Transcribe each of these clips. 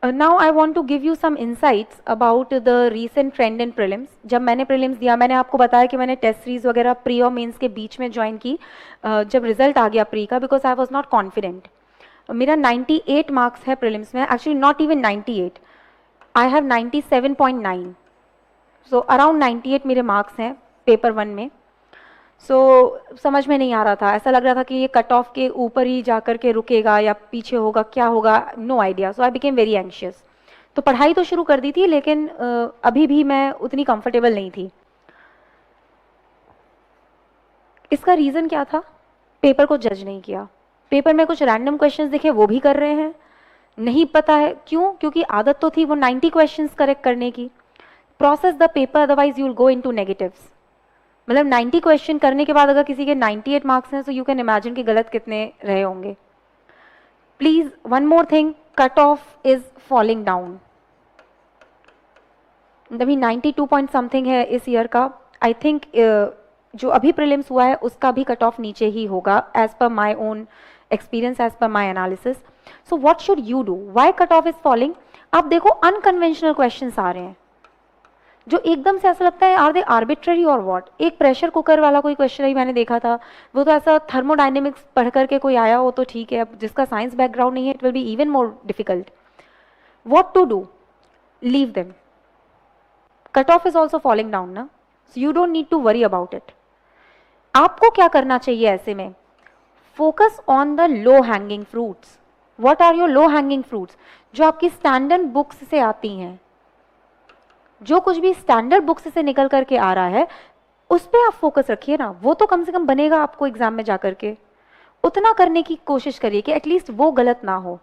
Now I want to give you some insights about the recent trend in prelims. जब मैंने prelims दिया, मैंने आपको बताया कि मैंने टेस्ट सीरीज वगैरह प्री और मेंस के बीच में ज्वाइन की जब रिजल्ट आ गया प्री का, because I was not confident. मेरा 98 मार्क्स है प्रिलिम्स में, actually not even 98, I have 97.9, so around 98 मेरे मार्क्स हैं पेपर 1 में. समझ में नहीं आ रहा था, ऐसा लग रहा था कि ये कट ऑफ के ऊपर ही जाकर के रुकेगा या पीछे होगा, क्या होगा, no idea. So I became very anxious. तो पढ़ाई तो शुरू कर दी थी, लेकिन अभी भी मैं उतनी कंफर्टेबल नहीं थी. इसका रीज़न क्या था? पेपर को जज नहीं किया. पेपर में कुछ रैंडम क्वेश्चंस दिखे, वो भी कर रहे हैं. नहीं पता है क्यों, क्योंकि आदत तो थी वो 90 क्वेश्चंस करेक्ट करने की. Process the paper, otherwise you will go into negatives. मतलब 90 क्वेश्चन करने के बाद अगर किसी के 98 मार्क्स हैं, तो यू कैन इमेजिन कि गलत कितने रहे होंगे. Please one more thing, cut off is falling down. अभी 92 पॉइंट समथिंग है इस ईयर का. आई थिंक जो अभी प्रीलिम्स हुआ है उसका भी कट ऑफ नीचे ही होगा, as per my own experience, as per my analysis. So what should you do? Why cut off is falling? आप देखो, अनकन्वेंशनल क्वेश्चन आ रहे हैं जो एकदम से ऐसा लगता है आर दे आर्बिट्ररी और व्हाट. एक प्रेशर कुकर वाला कोई क्वेश्चन ही मैंने देखा था, वो तो ऐसा थर्मोडाइनेमिक्स पढ़ करके कोई आया हो तो ठीक है, अब जिसका साइंस बैकग्राउंड नहीं है it will be even more difficult. What to do? Leave them. Cut off is also falling down ना, so you don't need to worry about it. आपको क्या करना चाहिए ऐसे में? Focus on the low hanging fruits. What are your low hanging fruits? जो आपकी standard books से आती हैं, जो कुछ भी स्टैंडर्ड बुक्स से निकल करके आ रहा है उस पर आप फोकस रखिए ना. वो तो कम से कम बनेगा आपको एग्जाम में जाकर के. उतना करने की कोशिश करिए कि एटलीस्ट वो गलत ना हो.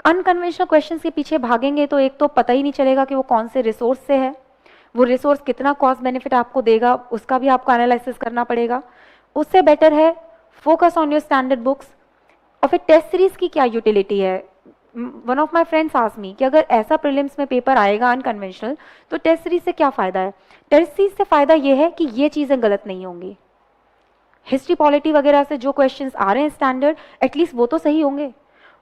अनकन्वेंशनल क्वेश्चंस के पीछे भागेंगे तो एक तो पता ही नहीं चलेगा कि वो कौन से रिसोर्स से है, वो रिसोर्स कितना कॉस्ट बेनिफिट आपको देगा, उसका भी आपको एनालिसिस करना पड़ेगा. उससे बेटर है focus on your standard books. और फिर टेस्ट सीरीज की क्या यूटिलिटी है? One of my friends asked me कि अगर ऐसा प्रीलिम्स में पेपर आएगा अनकन्वेंशनल, तो टेस्ट सीरीज से क्या फ़ायदा है? टेस्ट सीरीज से फ़ायदा ये है कि ये चीज़ें गलत नहीं होंगी. हिस्ट्री पॉलिटी वगैरह से जो क्वेश्चंस आ रहे हैं स्टैंडर्ड, एटलीस्ट वो तो सही होंगे.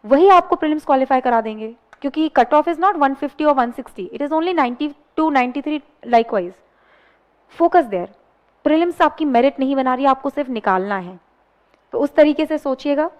वही आपको प्रीलिम्स क्वालिफाई करा देंगे, क्योंकि कट ऑफ इज नॉट 150 और 160, it is only 92 93 likewise. Focus there. Prelims आपकी मेरिट नहीं बना रही, आपको सिर्फ निकालना है. तो उस तरीके से सोचिएगा.